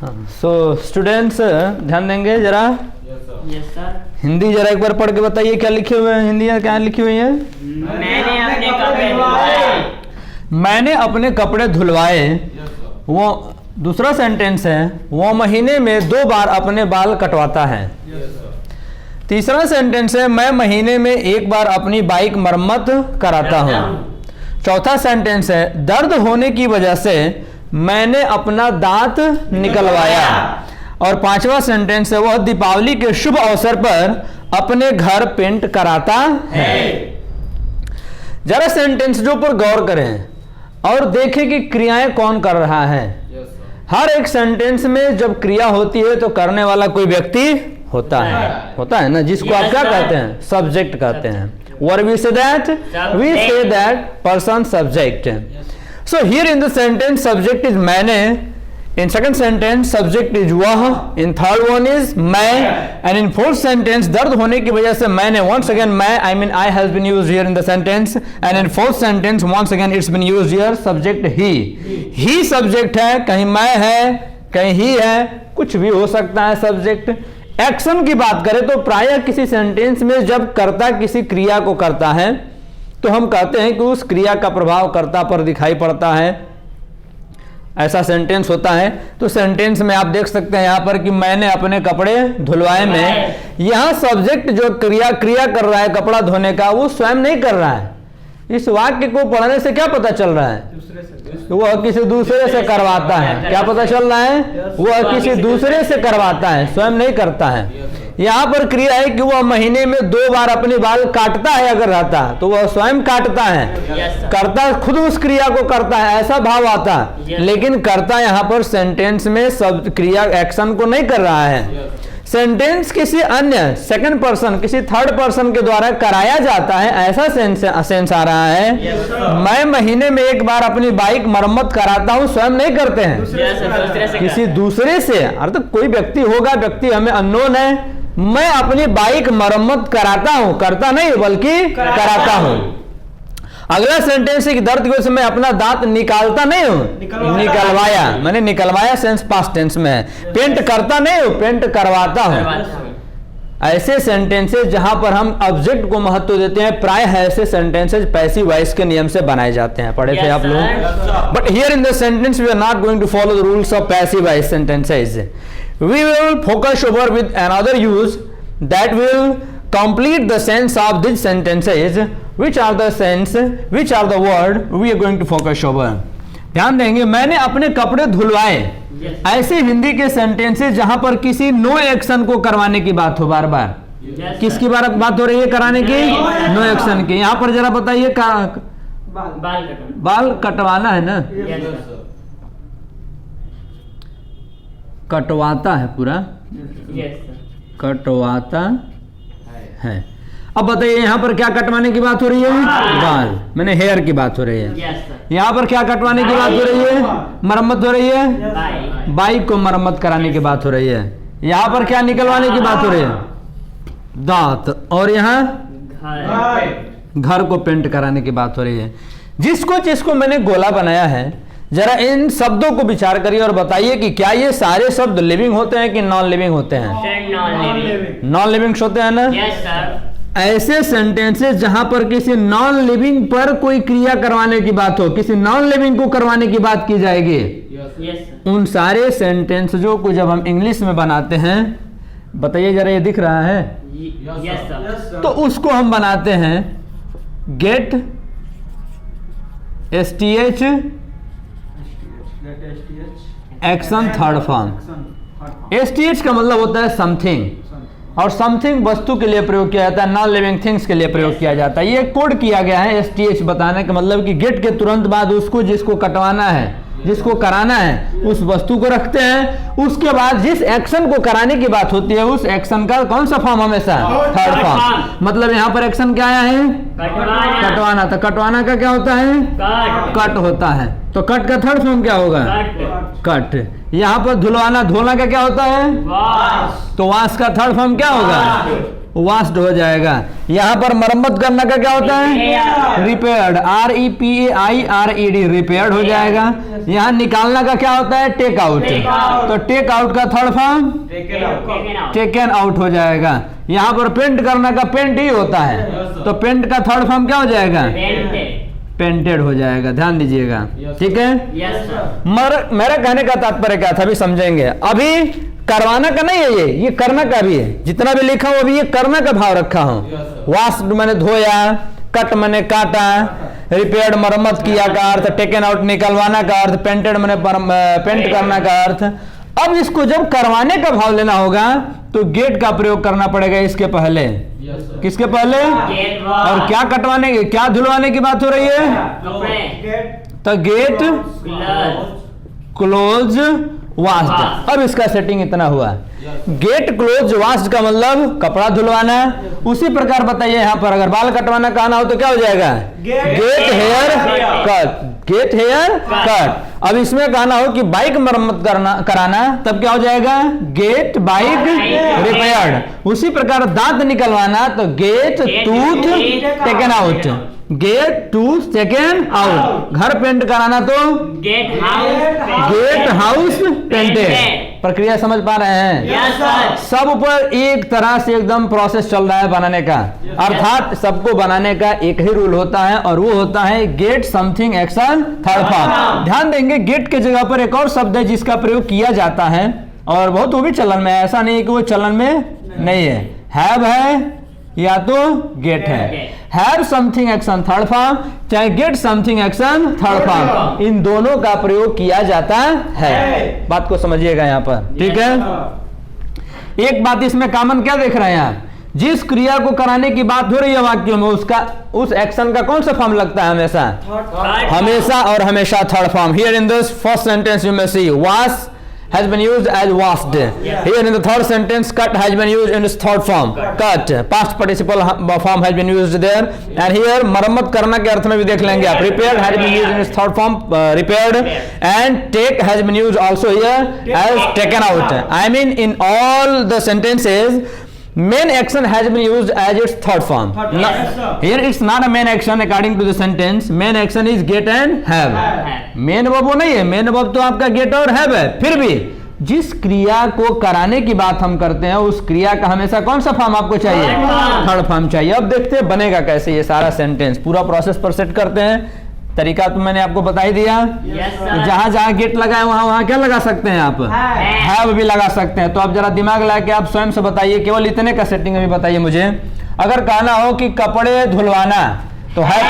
So students ध्यान देंगे जरा। Yes sir. हिंदी जरा एक बार पढ़ के बताइए क्या लिखे हुए हैं। हिंदी क्या लिखी हुई है? मैंने अपने कपड़े धुलवाए। मैंने अपने कपड़े धुलवाए। वो दूसरा सेंटेंस है, वो महीने में 2 बार अपने बाल कटवाता है। तीसरा सेंटेंस है, मैं महीने में 1 बार अपनी बाइक मरम्मत कराता हूँ। चौथा सेंटेंस है, दर्द होने की वजह से मैंने अपना दांत निकलवाया। और 5वां सेंटेंस है, वह दीपावली के शुभ अवसर पर अपने घर पेंट कराता है। जरा सेंटेंसों पर गौर करें और देखें कि क्रियाएं कौन कर रहा है। हर एक सेंटेंस में जब क्रिया होती है तो करने वाला कोई व्यक्ति होता है ना, जिसको आप क्या कहते हैं? सब्जेक्ट कहते हैं। What we say that? We say that person subject. So here in the sentence subject is मैंने, in second sentence subject is वह, in third one is मैं, and in fourth sentence दर्द होने की वजह से मैंने, once again मैं, I mean I has been used here in the sentence, and in fourth sentence once again it's been used here subject he subject है, कहीं मैं है, कहीं ही है, कुछ भी हो सकता है सब्जेक्ट। एक्शन की बात करें तो प्रायः किसी सेंटेंस में जब कर्ता किसी क्रिया को करता है तो हम कहते हैं कि उस क्रिया का प्रभाव कर्ता पर दिखाई पड़ता है, ऐसा सेंटेंस होता है। तो सेंटेंस में आप देख सकते हैं यहाँ पर कि मैंने अपने कपड़े धुलवाए में, यहाँ सब्जेक्ट जो क्रिया कर रहा है कपड़ा धोने का, वो स्वयं नहीं कर रहा है। इस वाक्य को पढ़ने से क्या पता चल रहा है? वह किसी दूसरे से करवाता है। क्या पता चल रहा है? वह किसी दूसरे से करवाता है, स्वयं नहीं करता है। यहाँ पर क्रिया है कि वह महीने में 2 बार अपने बाल काटता है। अगर रहता तो वह स्वयं काटता है, करता खुद उस क्रिया को करता है, ऐसा भाव आता। लेकिन करता यहाँ पर सेंटेंस में सब क्रिया एक्शन को नहीं कर रहा है। सेंटेंस किसी अन्य सेकंड पर्सन, किसी थर्ड पर्सन के द्वारा कराया जाता है, ऐसा सेंस आ रहा है। मैं महीने में 1 बार अपनी बाइक मरम्मत कराता हूँ, स्वयं नहीं करते हैं, किसी दूसरे से, अर्थात कोई व्यक्ति होगा, व्यक्ति हमें अननोन है। मैं अपनी बाइक मरम्मत कराता हूँ, करता नहीं बल्कि कराता हूँ। अगला सेंटेंस है कि दर्द की वजह से मैं अपना दांत निकालता नहीं हूँ, निकलवाया, मैंने निकलवाया सेंस पास्ट टेंस में है। पेंट करता नहीं हूँ, पेंट करवाता हूँ। ऐसे सेंटेंसेस जहां पर हम ऑब्जेक्ट को महत्व देते हैं, प्राय ऐसे सेंटेंसेस पैसिव वॉइस के नियम से बनाए जाते हैं। पढ़े थे आप लोग? But here in the sentence we are not going to follow the rules of passive voice sentences. We will focus over with another use that will complete the sense of these sentences, which are the word we are going to focus over. ध्यान देंगे, मैंने अपने कपड़े धुलवाए। ऐसे हिंदी के sentences जहां पर किसी नो एक्शन को करवाने की बात हो, बार बार किसकी बात हो रही है? कराने की, नो एक्शन की। यहां पर जरा बताइए, बाल कटवाना है ना? कटवाता है, पूरा कटवाता है। अब बताइए यहाँ पर क्या कटवाने की बात हो रही है? बाल, मैंने हेयर की बात हो रही है। यहाँ पर क्या कटवाने की बात हो रही है? मरम्मत हो रही है, बाइक को मरम्मत कराने की बात हो रही है। यहाँ पर क्या निकलवाने की बात हो रही है? दांत। और यहाँ घर को पेंट कराने की बात हो रही है। जिसको मैंने गोला बनाया है, जरा इन शब्दों को विचार करिए और बताइए कि क्या ये सारे शब्द लिविंग होते हैं कि नॉन लिविंग होते हैं? नॉन लिविंग होते हैं ना? Yes sir. ऐसे सेंटेंसेस जहां पर किसी नॉन लिविंग पर कोई क्रिया करवाने की बात हो, किसी नॉन लिविंग को करवाने की बात की जाएगी, उन सारे सेंटेंसों को जब हम इंग्लिश में बनाते हैं, बताइए जरा, ये दिख रहा है? Yes sir. तो उसको हम बनाते हैं get STH action third form. STH का मतलब होता है समथिंग, और समथिंग वस्तु के लिए प्रयोग किया जाता है, नॉन लिविंग थिंग्स के लिए प्रयोग किया जाता है। ये कोड किया गया है STH बताने का मतलब कि गेट के तुरंत बाद उसको, जिसको कटवाना है, जिसको कराना है, उस वस्तु को रखते हैं। उसके बाद जिस एक्शन को कराने की बात होती है, उस एक्शन का कौन सा फॉर्म? हमेशा थर्ड फॉर्म। मतलब यहाँ पर एक्शन क्या आया है? कटवाना। तो कटवाना का क्या होता है? कट होता है। तो कट का थर्ड फॉर्म क्या होगा? कट। यहाँ पर धुलवाना, धोना का क्या होता है? तो वाश का थर्ड फॉर्म क्या होगा? वॉश्ड हो जाएगा। यहाँ पर मरम्मत करना का क्या होता है? रिपेयर्ड, REPAIRED, रिपेयर्ड हो जाएगा। यहाँ निकालना का क्या होता है? टेक आउट, तो टेक आउट का थर्ड फॉर्म टेकन आउट हो जाएगा। यहाँ पर पेंट करना का पेंट ही होता है, तो पेंट का थर्ड फॉर्म क्या हो जाएगा? पेंटेड हो जाएगा। ध्यान दीजिएगा, ठीक है। मेरा कहने का तात्पर्य क्या था, अभी समझेंगे। अभी करवाना का नहीं है, ये करना का भी है। जितना भी लिखा हूं अभी ये करना का भाव रखा हूं। वॉश मैंने धोया, कट मैंने काटा, रिपेयर्ड मरम्मत किया का अर्थ, टेकन आउट निकलवाना का अर्थ, पेंटेड मैंने पेंट करना का अर्थ। अब इसको जब करवाने का भाव लेना होगा तो गेट का प्रयोग करना पड़ेगा इसके पहले। किसके पहले? और क्या कटवाने, क्या धुलवाने की बात हो रही है? तो गेट क्लोज वॉश्ड। अब इसका सेटिंग इतना हुआ, गेट क्लोज वॉश्ड का मतलब कपड़ा धुलवाना। उसी प्रकार बताइए यहाँ पर अगर बाल कटवाना कहना हो तो क्या हो जाएगा? Get here cut, get here cut. अब इसमें कहना हो कि बाइक मरम्मत कराना, तब क्या हो जाएगा? Get bike repaired. उसी प्रकार दांत निकलवाना तो get tooth taken out, get tooth taken out. घर पेंट कराना तो गेट हाउस पेंटेड। प्रक्रिया समझ पा रहे हैं? सब ऊपर एक तरह से एकदम प्रोसेस चल रहा है बनाने का। अर्थात सबको बनाने का एक ही रूल होता है और वो होता है gate something action third form. ध्यान देंगे गेट के जगह पर एक और शब्द है जिसका प्रयोग किया जाता है और बहुत वो भी चलन में है, ऐसा नहीं है कि वो चलन में नहीं है। हैव है या तो गेट है। Have something action third form चाहे get something action third form, इन दोनों का प्रयोग किया जाता है। बात को समझिएगा यहाँ पर, ठीक है। एक बात इसमें कॉमन क्या देख रहे हैं आप? जिस क्रिया को कराने की बात हो रही है वाक्यों में, उसका उस एक्शन का कौन सा फॉर्म लगता है? हमेशा हमेशा और हमेशा third form. Here in this first sentence you may see wash has been used as washed. Here in the third sentence, cut has been used in its third form. Cut, past participle form has been used there. And here मरम्मत करना के अर्थ में भी देख लेंगे आप। Repaired has been used in its third form, repaired. And take has been used also here as taken out. I mean in all the sentences, main action has been used as its third form. Here it's not a main action according to the sentence. Main action is get and have. Main verb वो नहीं है, main verb तो आपका gate और have है। फिर भी जिस क्रिया को कराने की बात हम करते हैं उस क्रिया का हमेशा कौन सा फॉर्म आपको चाहिए? थर्ड फॉर्म चाहिए। अब देखते हैं बनेगा कैसे ये सारा सेंटेंस। पूरा प्रोसेस पर सेट करते हैं। तरीका तो मैंने आपको बता ही दिया। तो जहां जहां गेट लगाए वहां वहां क्या लगा सकते हैं आप? हैव भी लगा सकते हैं। तो आप जरा दिमाग लगा के आप स्वयं से बताइए, केवल इतने का सेटिंग अभी बताइए मुझे। अगर कहना हो कि कपड़े धुलवाना तो have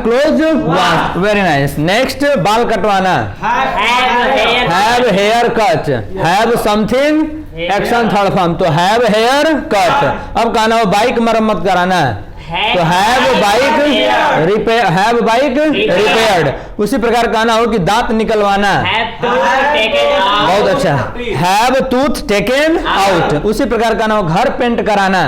clothes washed, very nice. Next बाल कटवाना, have hair cut, have something action third form तो हैव हेयर कट। अब कहना हो बाइक मरम्मत कराना तो हैव बाइक रिपेयर्ड। उसी प्रकार कहना हो कि दांत निकलवाना, बहुत अच्छा, हैव टूथ टेकन आउट। उसी प्रकार कहना हो घर पेंट कराना,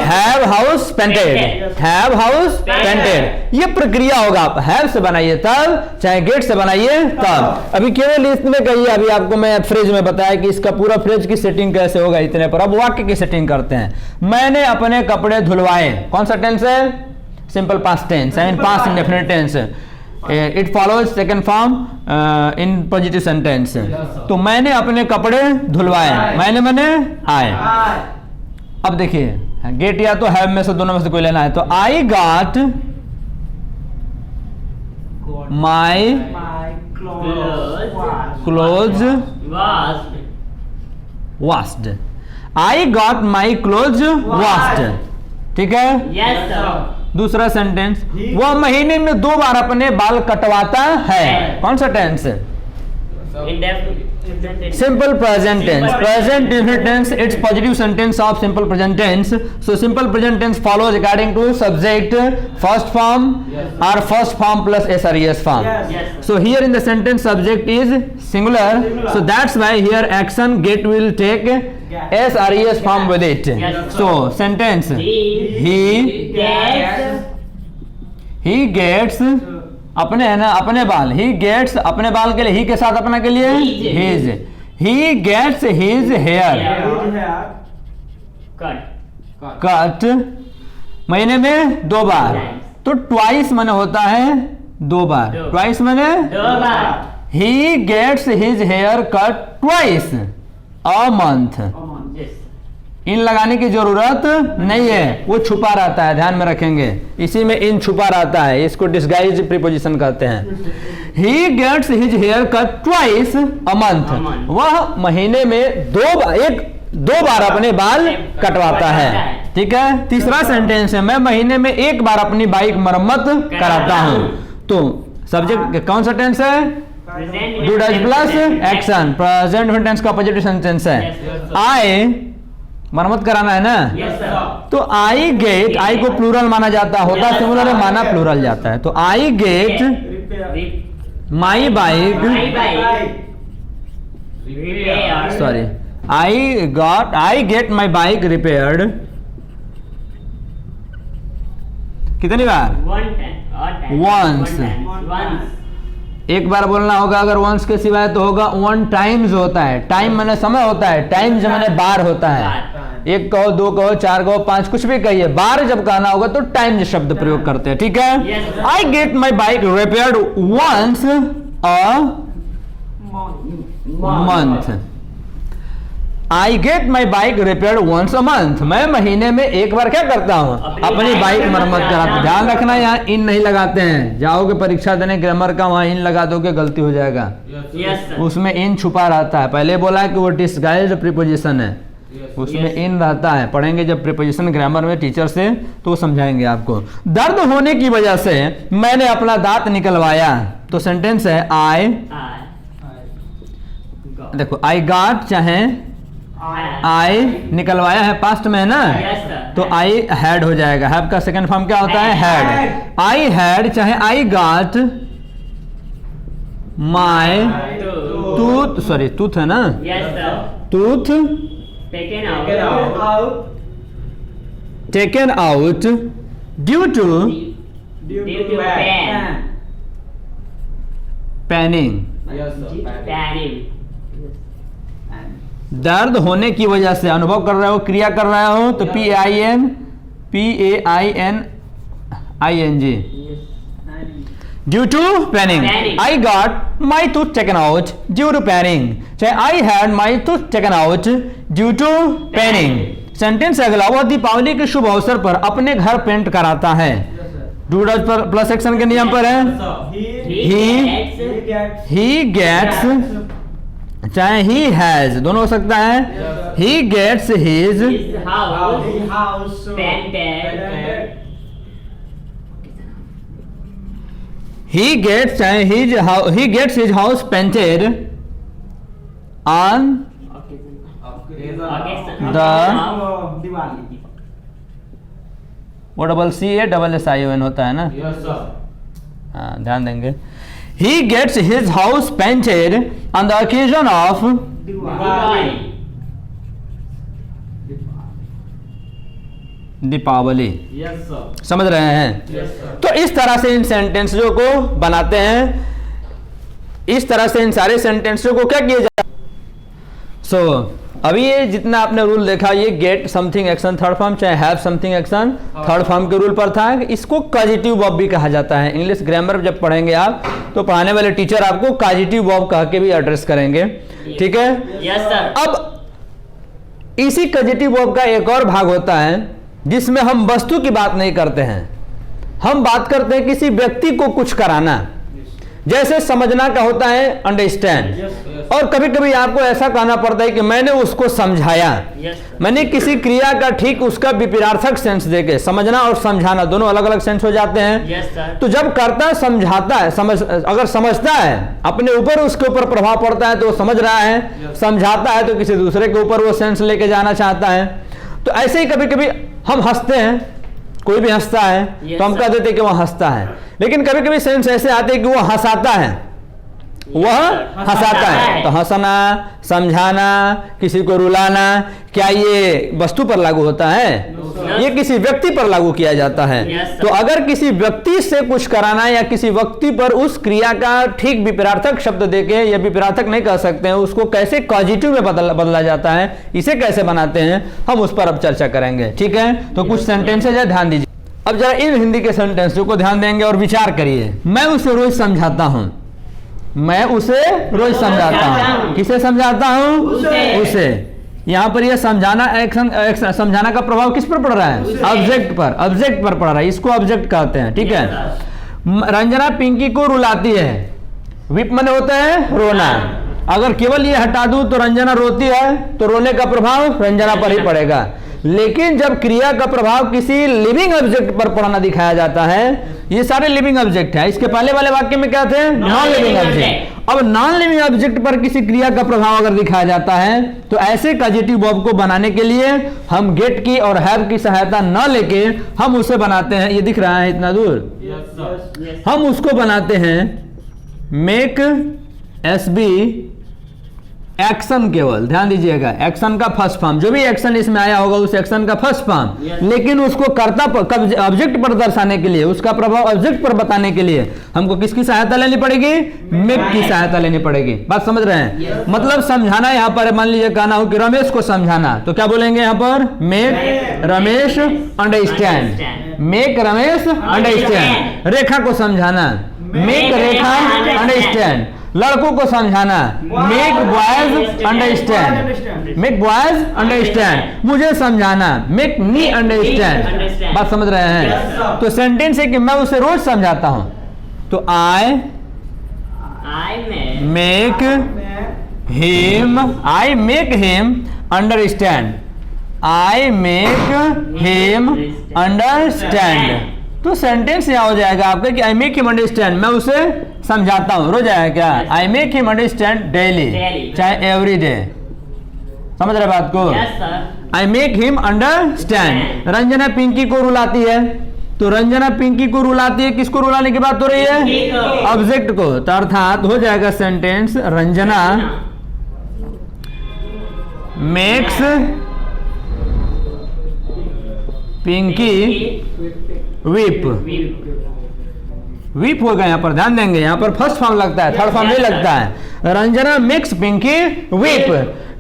have house painted, have house painted. ये प्रक्रिया होगा। आप हैव से बनाइए तब, चाहे गेट से बनाइए तब। अभी केवल इसमें कहिए, अभी आपको मैं फ्रेज में बताया कि इसका पूरा फ्रेज की सेटिंग कैसे होगा इतने पर। अब वाक्य की सेटिंग करते हैं। मैंने अपने कपड़े धुलवाए, कौन सा टेंस है? Simple past tense, I mean past indefinite tense. It follows second form in positive sentence. तो मैंने अपने कपड़े धुलवाए, मैंने आए। अब देखिए गेट या तो हैव में से दोनों में से कोई लेना है। तो आई got my close washed, I got my close washed, ठीक है। Yes sir. दूसरा सेंटेंस, वह महीने में 2 बार अपने बाल कटवाता है, कौन सा tense? Simple present tense. Present infinite tense, it's positive sentence of simple present tense. So simple present tense follows according to subject, first form or first form plus SRES form. Yes. So here in the sentence subject is singular. So that's why here action get will take SRES form with it. Yes. So sentence, he gets अपने है ना अपने बाल, he gets अपने बाल के लिए, ही के साथ अपना के लिए his, he gets his hair cut cut महीने में 2 बार, तो ट्वाइस मैंने होता है 2 बार, ट्वाइस मैंने 2 बार ही gets his hair cut twice a month. Yes इन लगाने की जरूरत नहीं है, वो छुपा रहता है, ध्यान में रखेंगे, इसी में इन छुपा रहता है, इसको डिस्गाइज प्रीपोजिशन कहते हैं। He gets his hair cut twice a month, वह महीने में 2 बार अपने बाल कटवाता है। ठीक है। तीसरा सेंटेंस है मैं महीने में 1 बार अपनी बाइक मरम्मत कराता हूं। तो सब्जेक्ट कौन सा टेंस है? Do does plus action, present tense का अपोजिट सेंटेंस है। आई मरम्मत कराना है ना, यस सर तो आई गेट, आई को प्लूरल माना जाता होता है, सिंगुलर है, माना प्लूरल जाता है। तो आई get my bike, sorry I get my bike repaired कितनी बार? Once. एक बार बोलना होगा, अगर वंस के सिवाय तो होगा वन टाइम्स होता है। टाइम मैंने समय होता है, टाइम्स मैंने बार होता है। 1 कहो, 2 कहो, 4 कहो, 5 कुछ भी कहिए, बार जब कहना होगा तो टाइम्स शब्द प्रयोग करते हैं। ठीक है। I get my bike repaired once a month. I get my bike repaired once a month, मैं महीने में 1 बार क्या करता हूँ? अपनी बाइक मरम्मत कराता हूँ। ध्यान रखना, यहाँ इन नहीं लगाते हैं, जाओगे परीक्षा देने ग्रामर का, वहां इन लगा दोगे गलती हो जाएगा। यस सर उसमें इन छुपा रहता है, पहले बोला कि वो डिस्गाइज्ड प्रीपोजिशन है, उसमें इन रहता है। पढ़ेंगे जब प्रीपोजिशन ग्रामर में टीचर से तो वो समझाएंगे आपको। दर्द होने की वजह से मैंने अपना दांत निकलवाया, तो सेंटेंस है आई, देखो आई गॉट, चाहे आई निकलवाया है, पास्ट में है ना, यस सर तो आई हैड हो जाएगा। हैव का सेकंड फॉर्म क्या होता है? हैड। आई हैड चाहे I got my tooth, sorry tooth है ना, yes sir tooth taken out taken out due to due to pain paining. Paining दर्द होने की वजह से अनुभव कर रहे हो, क्रिया कर रहे हो, तो PAING due to paining. I got my tooth taken out due to paining, चाहे I had my tooth taken out due to paining. Sentence अगला, वह दीपावली के शुभ अवसर पर अपने घर पेंट कराता है। डू डज प्लस एक्शन के नियम पर है। ही गेट्स चाहे ही हैज, दोनों हो सकता है। He gets his house painted he gets चाहे he gets his house painted on वो CASSION होता है ना, हाँ ध्यान देंगे। He gets his house painted on the occasion of Deepawali. समझ रहे हैं? तो इस तरह से इन सेंटेंसों को बनाते हैं, इस तरह से इन सारे सेंटेंसों को क्या किया जाए। सो अभी ये जितना आपने रूल देखा, ये get something action third form, चाहे have something action third form के रूल पर था। इसको कॉजिटिव वर्ब भी कहा जाता है। इंग्लिश ग्रामर जब पढ़ेंगे आप, तो पढ़ाने वाले टीचर आपको कॉजिटिव वर्ब कह के भी एड्रेस करेंगे। ठीक है। Yes sir. अब इसी कॉजिटिव वर्ब का एक और भाग होता है जिसमें हम वस्तु की बात नहीं करते हैं, हम बात करते हैं किसी व्यक्ति को कुछ कराना। जैसे समझना का होता है अंडरस्टैंड, और कभी कभी आपको ऐसा कहना पड़ता है कि मैंने उसको समझाया। मैंने किसी क्रिया का ठीक उसका विपरीतार्थक सेंस देके, समझना और समझाना दोनों अलग अलग सेंस हो जाते हैं। तो जब करता समझाता है, अगर समझता है अपने ऊपर, उसके ऊपर प्रभाव पड़ता है तो वो समझ रहा है, समझाता है तो किसी दूसरे के ऊपर वो सेंस लेके जाना चाहता है। तो ऐसे ही कभी कभी हम हंसते हैं, कोई भी हंसता है तो हम कह देते हैं कि वो हंसता है, लेकिन कभी कभी सेंस ऐसे आते हैं कि वो हंसाता है। वह हंसाता है। तो हंसना, समझाना, किसी को रुलाना, क्या ये वस्तु पर लागू होता है? ये किसी व्यक्ति पर लागू किया जाता है। तो अगर किसी व्यक्ति से कुछ कराना या किसी व्यक्ति पर उस क्रिया का ठीक विपरीतार्थक शब्द देके, या विपरीतार्थक नहीं कह सकते हैं, उसको कैसे पॉजिटिव में बदला जाता है, इसे कैसे बनाते हैं, हम उस पर अब चर्चा करेंगे। ठीक है, तो कुछ सेंटेंसेज है, ध्यान दीजिए। अब जरा इन हिंदी के सेंटेंसों को ध्यान देंगे और विचार करिए। मैं उसे रोज समझाता हूं। मैं उसे रोज समझाता हूं। किसे समझाता हूं? उसे। यहां पर यह समझाना, एक्शन समझाना का प्रभाव किस पर पड़ रहा है? ऑब्जेक्ट पर। ऑब्जेक्ट पर पड़ रहा है, इसको ऑब्जेक्ट कहते हैं। ठीक है। रंजना पिंकी को रुलाती है। विप मने होता है रोना। अगर केवल ये हटा दूं तो रंजना रोती है, तो रोने का प्रभाव रंजना पर ही पड़ेगा। लेकिन जब क्रिया का प्रभाव किसी लिविंग ऑब्जेक्ट पर पड़ना दिखाया जाता है, ये सारे लिविंग ऑब्जेक्ट है। इसके पहले वाले वाक्य में क्या थे? Non living object. अब नॉन लिविंग ऑब्जेक्ट पर किसी क्रिया का प्रभाव अगर दिखाया जाता है, तो ऐसे कॉजेटिव वर्ब को बनाने के लिए हम गेट की और हैव की सहायता न लेके हम उसे बनाते हैं। ये दिख रहा है इतना दूर? हम उसको बनाते हैं मेक एसबी एक्शन। केवल ध्यान दीजिएगा, एक्शन का फर्स्ट फॉर्म, जो भी एक्शन इसमें आया होगा उस एक्शन का फर्स्ट फॉर्म। लेकिन उसको कर्ता पर, ऑब्जेक्ट पर दर्शाने के लिए, उसका प्रभाव ऑब्जेक्ट पर बताने के लिए हमको किसकी सहायता लेनी पड़ेगी? मेक की सहायता लेनी पड़ेगी। बात समझ रहे हैं? मतलब समझाना यहाँ पर, मान लीजिए कहना हो कि रमेश को समझाना, तो क्या बोलेंगे यहाँ पर? Make Ramesh understand. Make Ramesh understand. Rekha को समझाना, मेक रेखा अंडरस्टैंड। लड़कों को समझाना, make boys understand. Make boys understand. मुझे समझाना, मेक मी अंडरस्टैंड। बात समझ रहे हैं? तो सेंटेंस है कि मैं उसे रोज समझाता हूं। तो आई मेक हिम अंडरस्टैंड। आई मेक हिम अंडरस्टैंड। तो सेंटेंस यहां हो जाएगा आपका कि आई मेक हिम अंडरस्टैंड, मैं उसे समझाता हूं। रोज आएगा क्या? I make him understand daily, चाहे एवरी डे। समझ रहे बात को? I make him understand. Ranjana Pinky को रुलाती है, तो रंजना पिंकी को रुलाती है, किसको रुलाने की बात हो रही है? ऑब्जेक्ट को। तो अर्थात हो जाएगा sentence Ranjana makes Pinky weep. Weep होगा यहाँ पर, ध्यान देंगे। यहाँ पर फर्स्ट फॉर्म लगता है, थर्ड फॉर्म नहीं लगता है। Ranjana makes Pinky weep.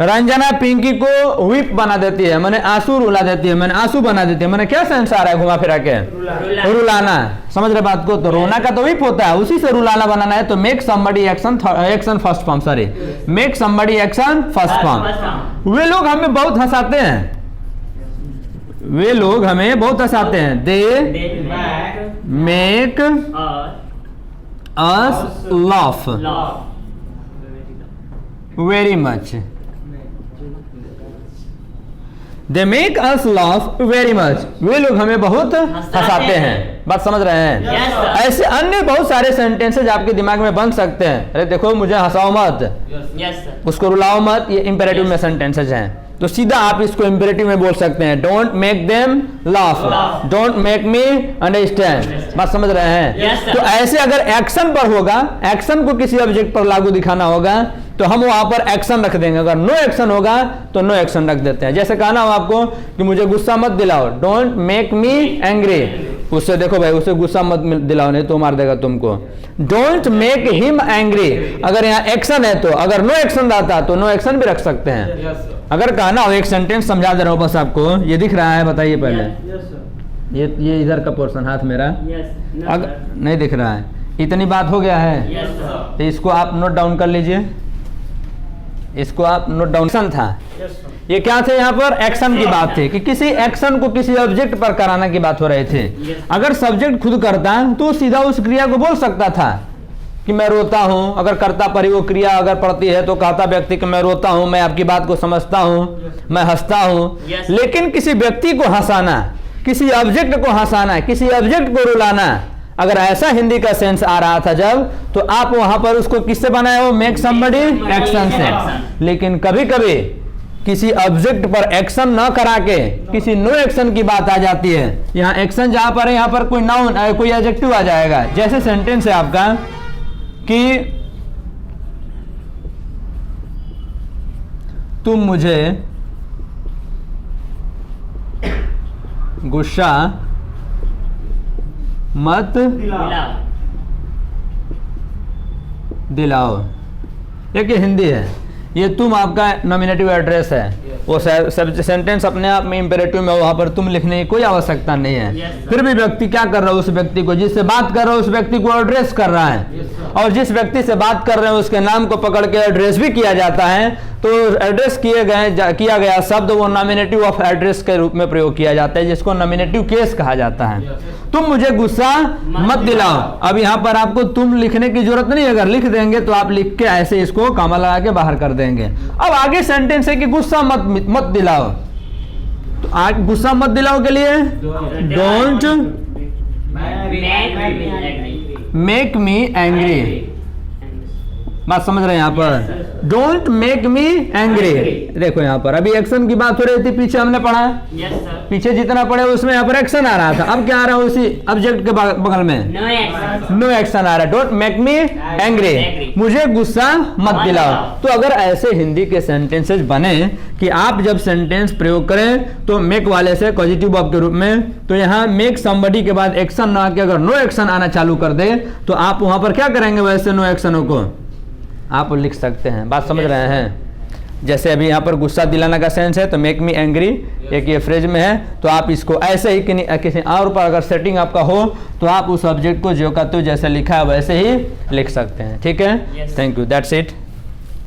रंजना पिंकी को वीप बना देती है, मैंने आंसू रुला देती है, मैंने आंसू बना देती है। मैंने क्या सेंस आ रहा है घुमा फिरा के? रुलाना। समझ रहे बात को? तो रोना का तो वीप होता है, उसी से रुलाना बनाना है। तो make somebody action first form, sorry, make somebody action first form. वे लोग हमें बहुत हंसाते हैं। वे लोग हमें बहुत हंसाते हैं। They make us laugh very much. They make us laugh very much. वे लोग हमें बहुत हंसाते हैं। बात समझ रहे हैं? ऐसे अन्य बहुत सारे सेंटेंसेज आपके दिमाग में बन सकते हैं। अरे देखो, मुझे हंसाओ मत, उसको रुलाओ मत, ये इंपेरेटिव में सेंटेंसेज हैं। तो सीधा आप इसको इंपेरेटिव में बोल सकते हैं, don't make them laugh, don't make me understand. बात समझ रहे हैं? तो ऐसे अगर एक्शन पर होगा, एक्शन को किसी ऑब्जेक्ट पर लागू दिखाना होगा, तो हम वहां पर एक्शन रख देंगे। अगर नो एक्शन होगा तो नो एक्शन रख देते हैं। जैसे कहना हो आपको कि मुझे गुस्सा मत दिलाओ, डोंट मेक मी एंग्री। उससे देखो भाई, उसे गुस्सा मत दिलाओ, नहीं तो मार देगा तुमको। Don't make him angry. अगर यहाँ एक्शन है, तो अगर नो एक्शन रहता तो नो एक्शन भी रख सकते हैं। अगर कहना हो, एक सेंटेंस समझा दे रहा हूं बस आपको, ये दिख रहा है, बताइए पहले। ये इधर का पोर्शन हाथ मेरा, अगर नहीं दिख रहा है, इतनी बात हो गया है, तो इसको आप नोट डाउन कर लीजिए। इसको आप नोट डाउन था। ये क्या थे? यहाँ पर एक्शन की बात थी कि किसी एक्शन को किसी ऑब्जेक्ट पर कराना की बात हो रही थी। अगर सब्जेक्ट खुद करता तो सीधा उस क्रिया को बोल सकता था कि मैं रोता हूं। अगर कर्ता पर ही वो क्रिया अगर पड़ती है तो कहता व्यक्ति कि मैं रोता हूं, मैं आपकी बात को समझता हूं, मैं हंसता हूं। लेकिन किसी व्यक्ति को हंसाना, किसी ऑब्जेक्ट को हंसाना, किसी ऑब्जेक्ट को रुलाना, अगर ऐसा हिंदी का सेंस आ रहा था जब, तो आप वहां पर उसको किससे बनाए हो? मेक समबडी एक्शन से। लेकिन कभी कभी किसी ऑब्जेक्ट पर एक्शन न करा के किसी नो एक्शन की बात आ जाती है। यहाँ एक्शन जहां पर है, यहाँ पर कोई नाउन, कोई एडजेक्टिव आ जाएगा। जैसे सेंटेंस है आपका कि तुम मुझे गुस्सा मत दिलाओ दिलाओ। एक ये हिंदी है, ये तुम आपका नॉमिनेटिव एड्रेस है, वो सेंटेंस अपने आप में इंपेरेटिव में, वहाँ पर तुम लिखने की कोई आवश्यकता नहीं है। Yes, sir. फिर भी व्यक्ति क्या कर रहा है, उस व्यक्ति को जिससे बात कर रहा है उस व्यक्ति को एड्रेस कर रहा है, और जिस व्यक्ति से बात कर रहे हैं उसके नाम को पकड़ के एड्रेस भी किया जाता है, तो एड्रेस किया गया शब्द वो नॉमिनेटिव ऑफ एड्रेस के रूप में प्रयोग किया जाता है, जिसको नॉमिनेटिव केस कहा जाता है। तुम मुझे गुस्सा मत दिलाओ। अब यहाँ पर आपको तुम लिखने की जरूरत नहीं, अगर लिख देंगे तो आप लिख के ऐसे इसको कॉमा लगा के बाहर कर देंगे। अब आगे सेंटेंस है कि गुस्सा मत दिलाओ, तो आज गुस्सा मत दिलाओ के लिए डोंट मेक मी एंग्री। बात समझ रहे हैं यहाँ पर, डोंट मेक मी एंग्री। देखो यहाँ पर अभी एक्शन की बात हो रही थी, पीछे हमने पढ़ा, यस सर, पीछे जितना पढ़े उसमें यहाँ पर एक्शन आ रहा था, अब क्या आ रहा है उसी ऑब्जेक्ट के बगल में नो एक्शन, नो एक्शन आ रहा है, डोंट मेक मी एंग्री, मुझे गुस्सा मत दिलाओ। तो अगर ऐसे हिंदी के सेंटेंसेस बने कि आप जब सेंटेंस प्रयोग करें तो मेक वाले से पॉजिटिव वर्ब के रूप में, तो यहाँ मेक समबडी के बाद एक्शन ना आके अगर नो एक्शन आना चालू कर दे तो आप वहां पर क्या करेंगे, वैसे नो एक्शनों को आप लिख सकते हैं। बात समझ रहे हैं? जैसे अभी यहाँ पर गुस्सा दिलाना का सेंस है तो मेक मी एंग्री एक ये फ्रेज में है, तो आप इसको ऐसे ही किसी और पर अगर सेटिंग आपका हो तो आप उस ऑब्जेक्ट को जो का तो जैसे लिखा है वैसे ही लिख सकते हैं। ठीक है, थैंक यू, दैट्स इट।